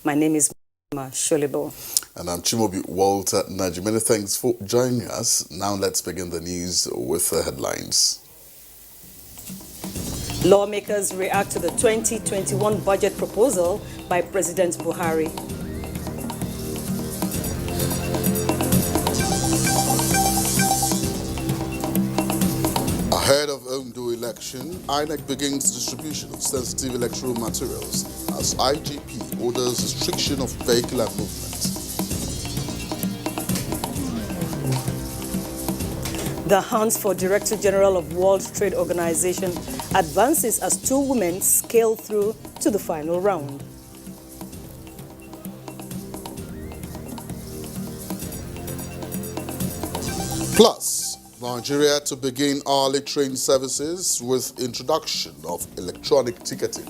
My name is Sholibo. And I'm Chimobi Walter Naji. Many thanks for joining us. Now let's begin the news with the headlines. Lawmakers react to the 2021 budget proposal by President Buhari. Ahead of Ondo election, INEC begins distribution of sensitive electoral materials as IGP orders restriction of vehicular movement. The hunt for Director General of World Trade Organization advances as 2 women scale through to the final round. Plus, Nigeria to begin hourly train services with introduction of electronic ticketing.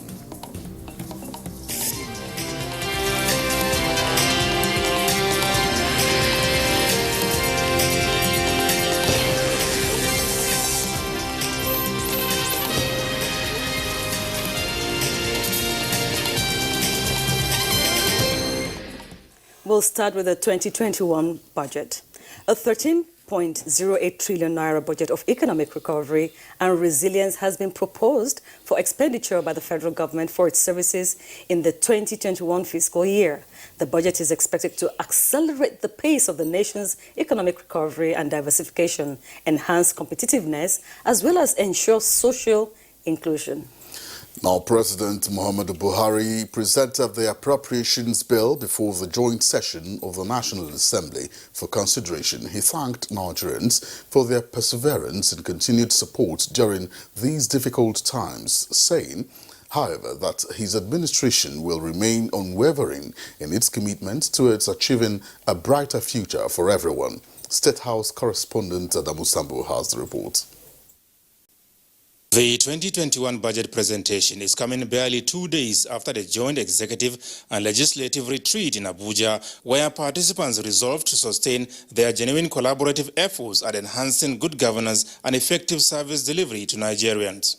We'll start with the 2021 budget. A 13.08 trillion naira budget of economic recovery and resilience has been proposed for expenditure by the federal government for its services in the 2021 fiscal year. The budget is expected to accelerate the pace of the nation's economic recovery and diversification, enhance competitiveness, as well as ensure social inclusion. Now, President Muhammadu Buhari presented the appropriations bill before the joint session of the National Assembly for consideration. He thanked Nigerians for their perseverance and continued support during these difficult times, saying, however, that his administration will remain unwavering in its commitment towards achieving a brighter future for everyone. State House correspondent Adamu Sambo has the report. The 2021 budget presentation is coming barely 2 days after the joint executive and legislative retreat in Abuja, where participants resolved to sustain their genuine collaborative efforts at enhancing good governance and effective service delivery to Nigerians.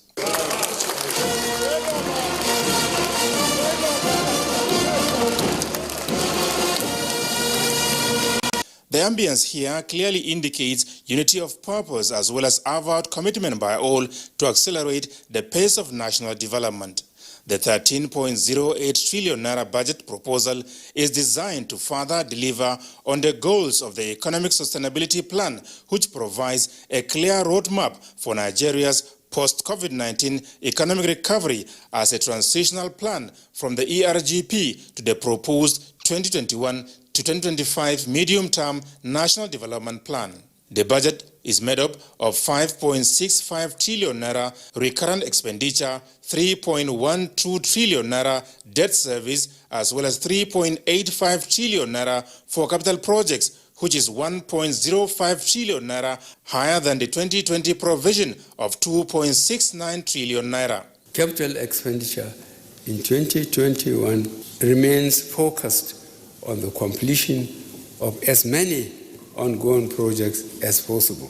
The ambience here clearly indicates unity of purpose as well as avowed commitment by all to accelerate the pace of national development. The 13.08 trillion naira budget proposal is designed to further deliver on the goals of the Economic Sustainability Plan, which provides a clear roadmap for Nigeria's post-COVID-19 economic recovery as a transitional plan from the ERGP to the proposed 2021 to 2025 medium-term National Development Plan. The budget is made up of 5.65 trillion naira recurrent expenditure, 3.12 trillion naira debt service, as well as 3.85 trillion naira for capital projects, which is 1.05 trillion naira higher than the 2020 provision of 2.69 trillion naira. Capital expenditure in 2021 remains focused on the completion of as many ongoing projects as possible.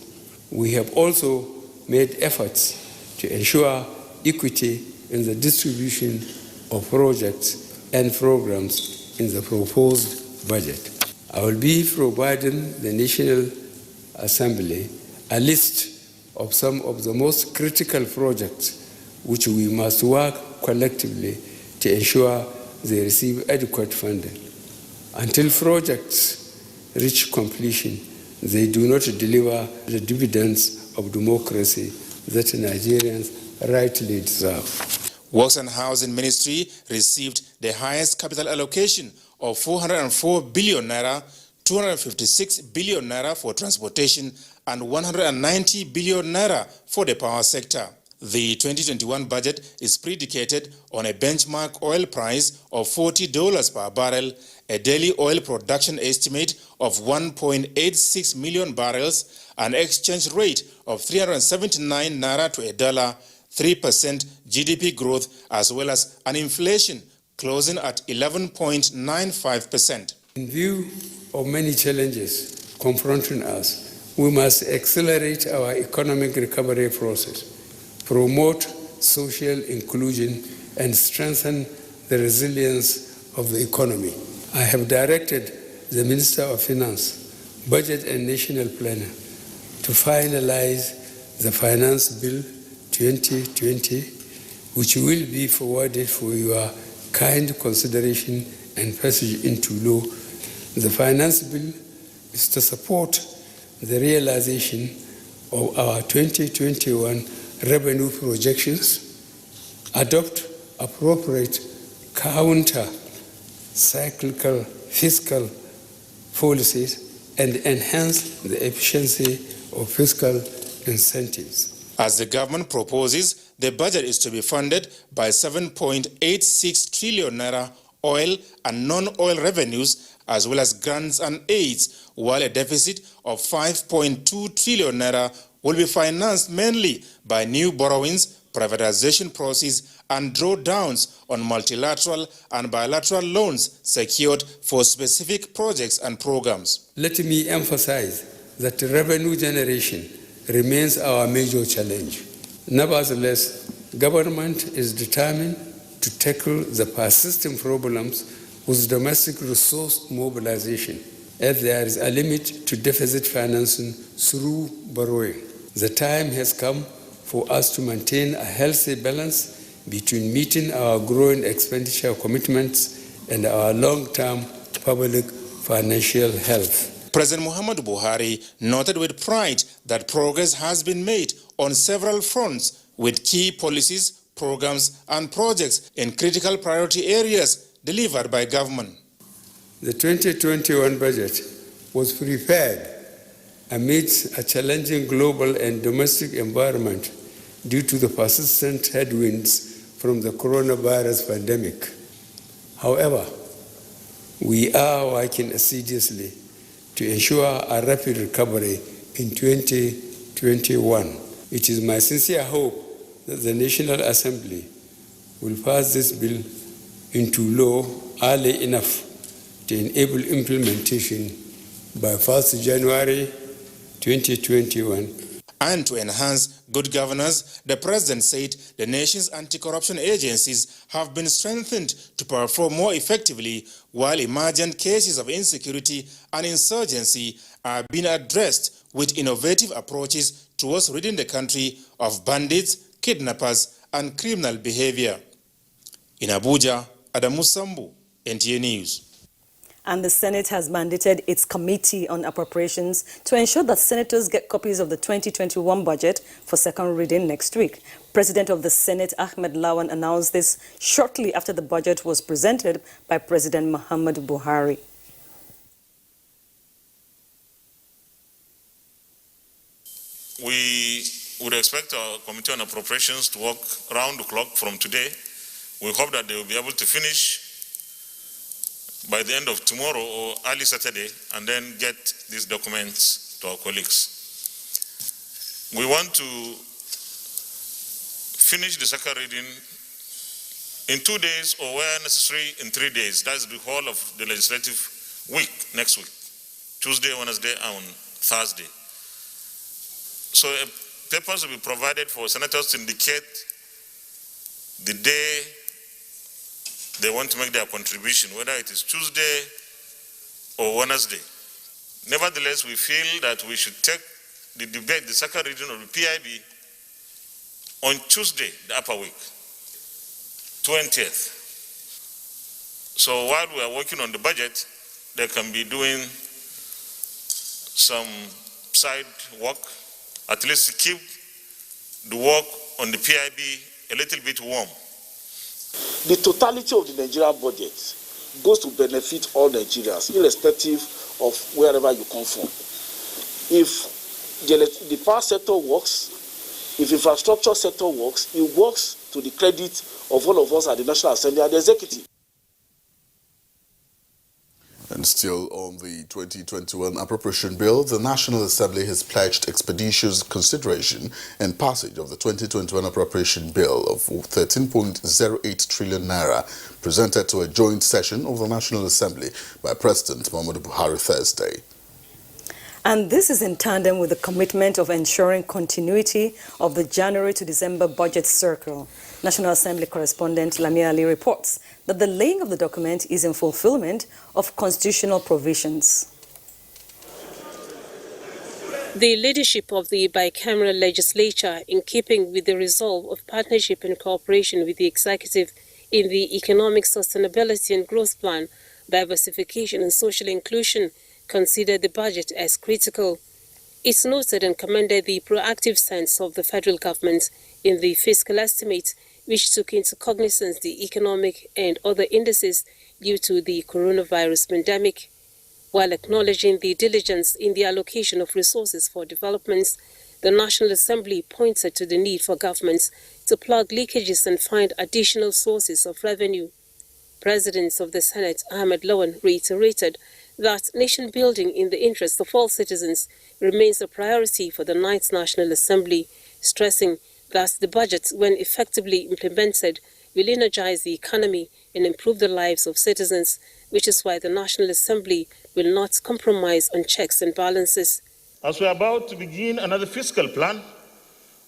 We have also made efforts to ensure equity in the distribution of projects and programs in the proposed budget. I will be providing the National Assembly a list of some of the most critical projects which we must work collectively to ensure they receive adequate funding. Until projects reach completion, they do not deliver the dividends of democracy that Nigerians rightly deserve. Works and Housing Ministry received the highest capital allocation of 404 billion naira, 256 billion naira for transportation, and 190 billion naira for the power sector. The 2021 budget is predicated on a benchmark oil price of $40 per barrel, a daily oil production estimate of 1.86 million barrels, an exchange rate of 379 naira to a dollar, 3% GDP growth, as well as an inflation closing at 11.95%. In view of many challenges confronting us, we must accelerate our economic recovery process, promote social inclusion, and strengthen the resilience of the economy. I have directed the Minister of Finance, Budget and National Planner to finalize the Finance Bill 2020, which will be forwarded for your kind consideration and passage into law. The Finance Bill is to support the realization of our 2021 revenue projections, adopt appropriate counter-cyclical fiscal policies, and enhance the efficiency of fiscal incentives. As the government proposes, the budget is to be funded by 7.86 trillion naira oil and non-oil revenues, as well as grants and aids, while a deficit of 5.2 trillion naira will be financed mainly by new borrowings, privatization process, and drawdowns on multilateral and bilateral loans secured for specific projects and programs. Let me emphasize that revenue generation remains our major challenge. Nevertheless, government is determined to tackle the persistent problems with domestic resource mobilization, as there is a limit to deficit financing through borrowing. The time has come for us to maintain a healthy balance between meeting our growing expenditure commitments and our long-term public financial health. President Muhammadu Buhari noted with pride that progress has been made on several fronts with key policies, programs, and projects in critical priority areas delivered by government. The 2021 budget was prepared amidst a challenging global and domestic environment due to the persistent headwinds from the coronavirus pandemic. However, we are working assiduously to ensure a rapid recovery in 2021. It is my sincere hope that the National Assembly will pass this bill into law early enough to enable implementation by 1st January 2021. And to enhance good governance, the President said the nation's anti-corruption agencies have been strengthened to perform more effectively, while emergent cases of insecurity and insurgency are being addressed with innovative approaches towards ridding the country of bandits, kidnappers, and criminal behavior. In Abuja, Adamu Sambu, NTA News. And the Senate has mandated its Committee on Appropriations to ensure that senators get copies of the 2021 budget for second reading next week. President of the Senate, Ahmed Lawan, announced this shortly after the budget was presented by President Muhammadu Buhari. We would expect our Committee on Appropriations to work round the clock from today. We hope that they will be able to finish by the end of tomorrow or early Saturday, and then get these documents to our colleagues. We want to finish the second reading in 2 days, or where necessary in 3 days. That's the whole of the legislative week, next week, Tuesday, Wednesday, and Thursday. So papers will be provided for senators to indicate the day they want to make their contribution, whether it is Tuesday or Wednesday. Nevertheless, we feel that we should take the debate, the second reading of the PIB, on Tuesday, the upper week, 20th. So while we are working on the budget, they can be doing some side work, at least to keep the work on the PIB a little bit warm. The totality of the Nigerian budget goes to benefit all Nigerians, irrespective of wherever you come from. If the power sector works, if infrastructure sector works, it works to the credit of all of us at the National Assembly and the Executive. And still on the 2021 appropriation bill, the National Assembly has pledged expeditious consideration and passage of the 2021 appropriation bill of 13.08 trillion naira, presented to a joint session of the National Assembly by President Muhammadu Buhari Thursday. And this is in tandem with the commitment of ensuring continuity of the January to December budget circle. National Assembly correspondent Lami Ali reports that the laying of the document is in fulfillment of constitutional provisions. The leadership of the bicameral legislature, in keeping with the resolve of partnership and cooperation with the executive in the economic sustainability and growth plan, diversification and social inclusion, considered the budget as critical. It noted and commended the proactive stance of the federal government in the fiscal estimate, which took into cognizance the economic and other indices due to the coronavirus pandemic. While acknowledging the diligence in the allocation of resources for developments, the National Assembly pointed to the need for governments to plug leakages and find additional sources of revenue. President of the Senate, Ahmed Lawan, reiterated that nation building in the interest of all citizens remains a priority for the 9th National Assembly, stressing that the budget, when effectively implemented, will energize the economy and improve the lives of citizens, which is why the National Assembly will not compromise on checks and balances. As we are about to begin another fiscal plan,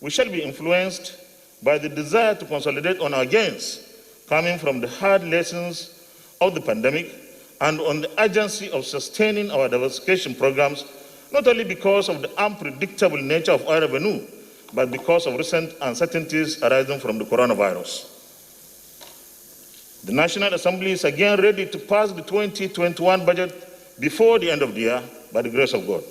we shall be influenced by the desire to consolidate on our gains coming from the hard lessons of the pandemic and on the urgency of sustaining our diversification programs, not only because of the unpredictable nature of oil revenue, but because of recent uncertainties arising from the coronavirus. The National Assembly is again ready to pass the 2021 budget before the end of the year, by the grace of God.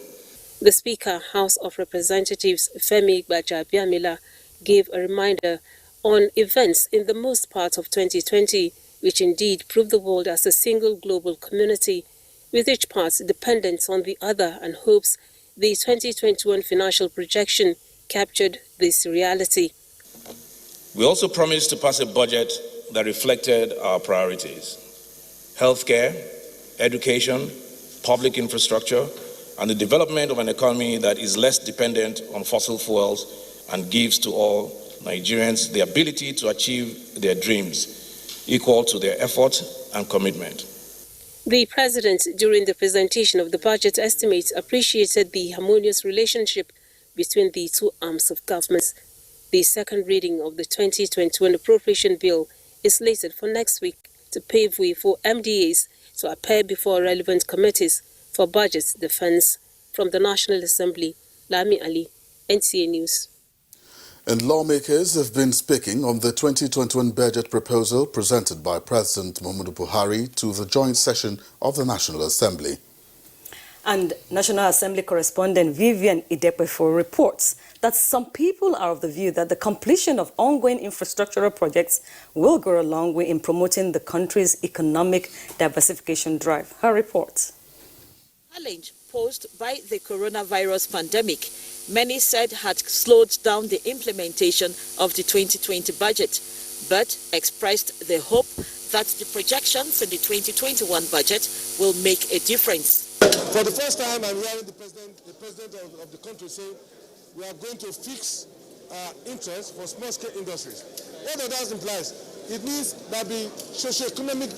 The Speaker, House of Representatives Femi Gbajabiamila, gave a reminder on events in the most part of 2020, which indeed proved the world as a single global community, with each part dependent on the other, and hopes the 2021 financial projection captured this reality. We also promised to pass a budget that reflected our priorities: healthcare, education, public infrastructure, and the development of an economy that is less dependent on fossil fuels and gives to all Nigerians the ability to achieve their dreams, equal to their effort and commitment. The President, during the presentation of the budget estimates, appreciated the harmonious relationship between the two arms of government. The second reading of the 2021 appropriation bill is slated for next week to pave way for MDAs to appear before relevant committees for budget defense. From the National Assembly, Lami Ali, NTA News. And lawmakers have been speaking on the 2021 budget proposal presented by President Muhammadu Buhari to the joint session of the National Assembly. And National Assembly correspondent Vivian Idepefo reports that some people are of the view that the completion of ongoing infrastructural projects will go a long way in promoting the country's economic diversification drive. Her report. Challenge posed by the coronavirus pandemic, many said had slowed down the implementation of the 2020 budget, but expressed the hope that the projections in the 2021 budget will make a difference. For the first time, I'm hearing the president of the country say we are going to fix interest for small-scale industries. What does that imply? It means that the socio-economic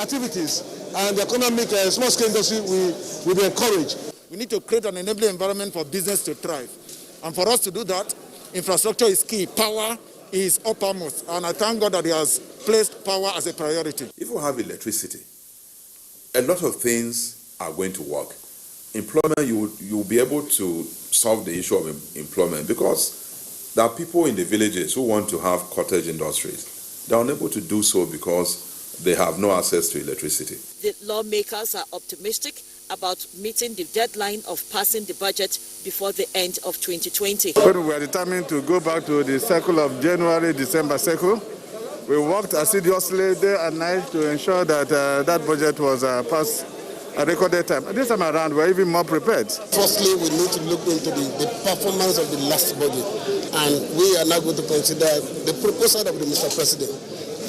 activities and the economic small-scale industry will be encouraged. We need to create an enabling environment for business to thrive. And for us to do that, infrastructure is key. Power is uppermost. And I thank God that He has placed power as a priority. If we have electricity, a lot of things are going to work. Employment, you will be able to solve the issue of employment, because there are people in the villages who want to have cottage industries. They are unable to do so because they have no access to electricity. The lawmakers are optimistic about meeting the deadline of passing the budget before the end of 2020. When we are determined to go back to the cycle of January-December cycle, we worked assiduously day and night to ensure that that budget was passed at recorded time. This time around, we're even more prepared. Firstly, we need to look into the performance of the last budget, and we are now going to consider the proposal of the Mr. President.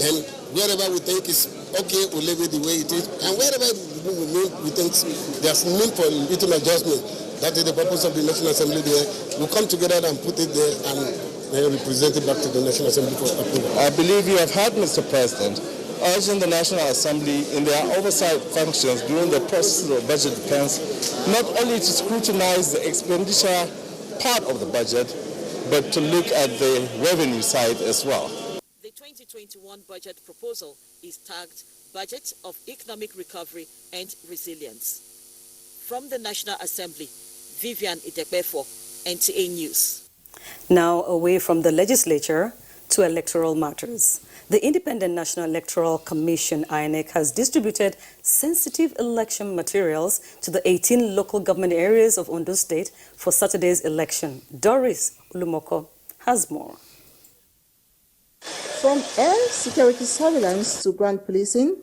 Then, wherever we think is okay, we'll leave it the way it is, and wherever we think there's need for little adjustment, that is the purpose of the National Assembly there. We'll come together and put it there and represent it back to the National Assembly for approval. I believe you have heard, Mr. President, urging the National Assembly in their oversight functions during the process of budget defense not only to scrutinize the expenditure part of the budget, but to look at the revenue side as well. The 2021 budget proposal is tagged Budget of Economic Recovery and Resilience. From the National Assembly, Vivian Idekbefo, NTA News. Now away from the legislature to electoral matters. The Independent National Electoral Commission, INEC, has distributed sensitive election materials to the 18 local government areas of Ondo State for Saturday's election. Doris Ulumoko has more. From air security surveillance to ground policing,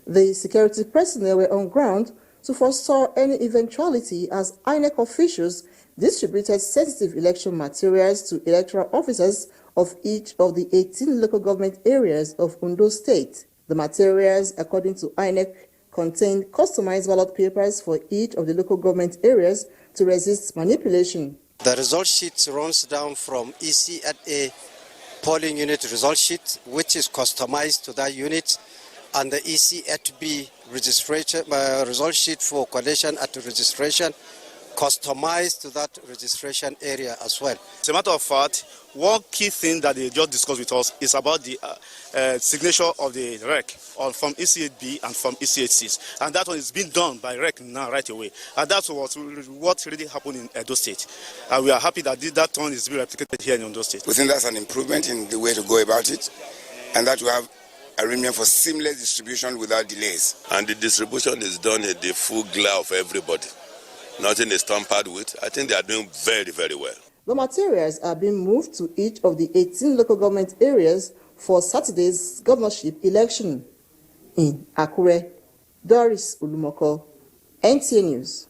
the security personnel were on ground to forestall any eventuality as INEC officials distributed sensitive election materials to electoral officers of each of the 18 local government areas of Ondo State. The materials, according to INEC, contain customized ballot papers for each of the local government areas to resist manipulation. The result sheet runs down from EC at a polling unit result sheet, which is customized to that unit, and the EC at B registration result sheet for collation at registration, customized to that registration area as well. As a matter of fact, one key thing that they just discussed with us is about the signature of the REC from EC8B and from EC86. And that one is being done by REC now right away. And that's what really happened in Edo State. And we are happy that that one is being replicated here in Ondo State. We think that's an improvement in the way to go about it, and that we have arrangement for seamless distribution without delays. And the distribution is done in the full glare of everybody. Nothing is tampered with. I think they are doing very, very well. The materials are being moved to each of the 18 local government areas for Saturday's governorship election. In Akure, Doris Ulumoko, NTA News.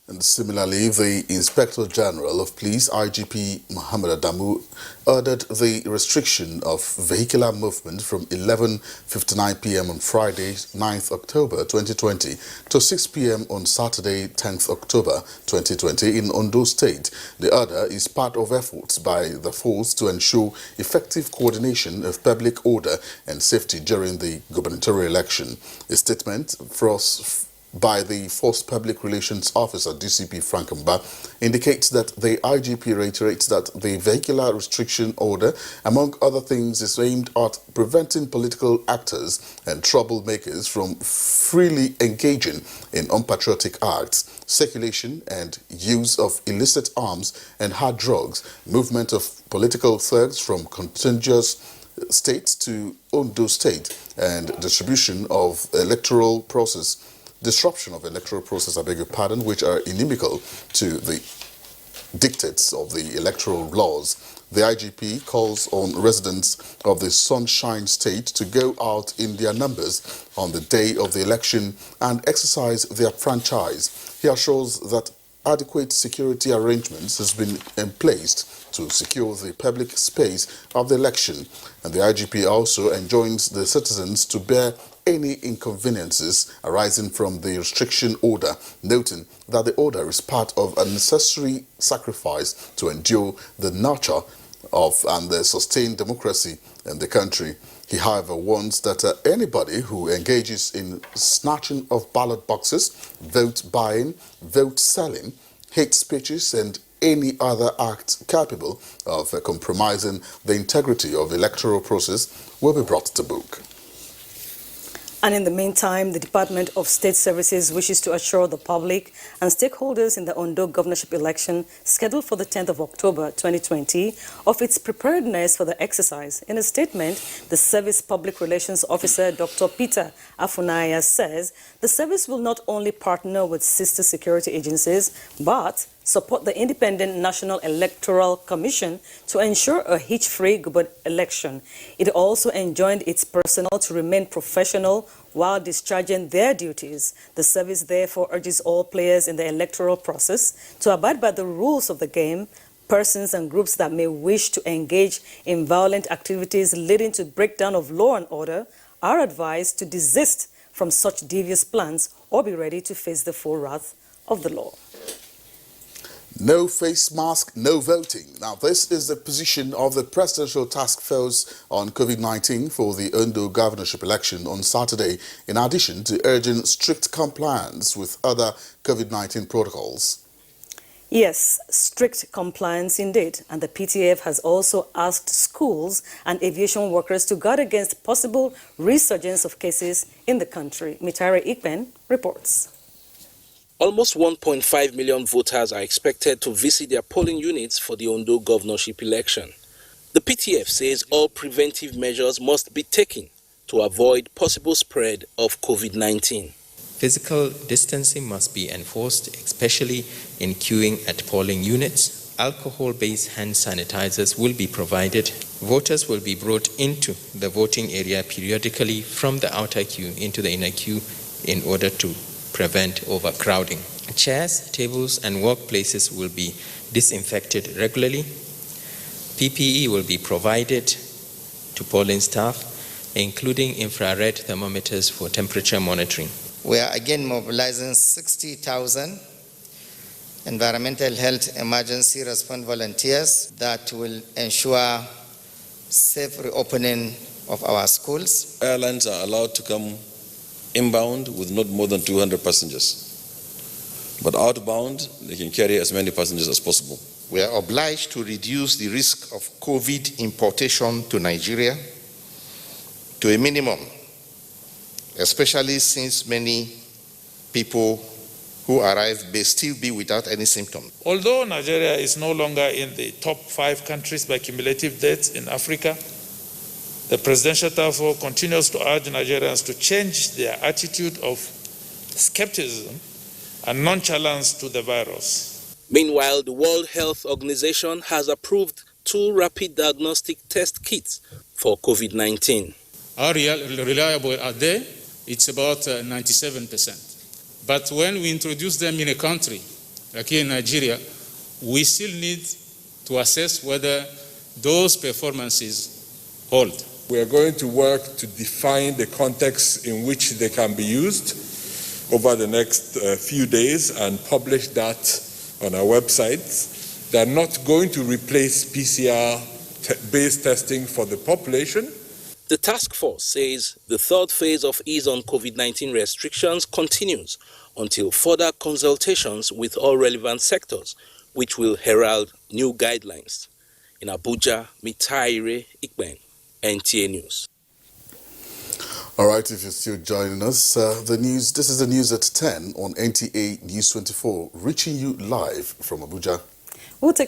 And similarly, the Inspector General of Police, IGP Muhammad Adamu, ordered the restriction of vehicular movement from 11:59 p.m. on Friday, 9th October 2020 to 6 p.m. on Saturday, 10th October 2020 in Ondo State. The order is part of efforts by the force to ensure effective coordination of public order and safety during the gubernatorial election. A statement by the Force Public Relations Officer, DCP Frank Mba, indicates that the IGP reiterates that the vehicular restriction order, among other things, is aimed at preventing political actors and troublemakers from freely engaging in unpatriotic acts, circulation and use of illicit arms and hard drugs, movement of political thugs from contiguous states to Ondo State, and disruption of electoral process, which are inimical to the dictates of the electoral laws. The IGP calls on residents of the Sunshine State to go out in their numbers on the day of the election and exercise their franchise. He assures that adequate security arrangements has been placed to secure the public space of the election, and the IGP also enjoins the citizens to bear any inconveniences arising from the restriction order, noting that the order is part of a necessary sacrifice to endure the nurture of and the sustained democracy in the country. He, however, warns that anybody who engages in snatching of ballot boxes, vote buying, vote selling, hate speeches, and any other act capable of compromising the integrity of the electoral process will be brought to book. And in the meantime, the Department of State Services wishes to assure the public and stakeholders in the Ondo governorship election scheduled for the 10th of October 2020 of its preparedness for the exercise. In a statement, the Service Public Relations Officer, Dr. Peter Afunaya, says the service will not only partner with sister security agencies, but support the Independent National Electoral Commission to ensure a hitch-free election. It also enjoined its personnel to remain professional while discharging their duties. The service therefore urges all players in the electoral process to abide by the rules of the game. Persons and groups that may wish to engage in violent activities leading to breakdown of law and order are advised to desist from such devious plans or be ready to face the full wrath of the law. No face mask, no voting. Now, this is the position of the Presidential Task Force on COVID-19 for the Ondo governorship election on Saturday, in addition to urging strict compliance with other COVID-19 protocols. Yes, strict compliance indeed. And the PTF has also asked schools and aviation workers to guard against possible resurgence of cases in the country. Mitare Ikpen reports. Almost 1.5 million voters are expected to visit their polling units for the Ondo governorship election. The PTF says all preventive measures must be taken to avoid possible spread of COVID-19. Physical distancing must be enforced, especially in queuing at polling units. Alcohol-based hand sanitizers will be provided. Voters will be brought into the voting area periodically from the outer queue into the inner queue in order to prevent overcrowding. Chairs, tables, and workplaces will be disinfected regularly. PPE will be provided to polling staff, including infrared thermometers for temperature monitoring. We are again mobilizing 60,000 environmental health emergency response volunteers that will ensure safe reopening of our schools. Airlines are allowed to come inbound with not more than 200 passengers. But outbound, they can carry as many passengers as possible. We are obliged to reduce the risk of COVID importation to Nigeria to a minimum, especially since many people who arrive may still be without any symptoms. Although Nigeria is no longer in the top 5 countries by cumulative deaths in Africa, the Presidential Task Force continues to urge Nigerians to change their attitude of skepticism and nonchalance to the virus. Meanwhile, the World Health Organization has approved 2 rapid diagnostic test kits for COVID-19. How reliable are they? It's about 97%. But when we introduce them in a country, like here in Nigeria, we still need to assess whether those performances hold. We are going to work to define the context in which they can be used over the next few days and publish that on our website. They are not going to replace PCR-based testing for the population. The task force says the 3rd phase of ease on COVID-19 restrictions continues until further consultations with all relevant sectors, which will herald new guidelines. In Abuja, Mitare Ikpen, NTA News. All right, if you're still joining us, this is the news at 10 on NTA News 24, reaching you live from Abuja. We'll take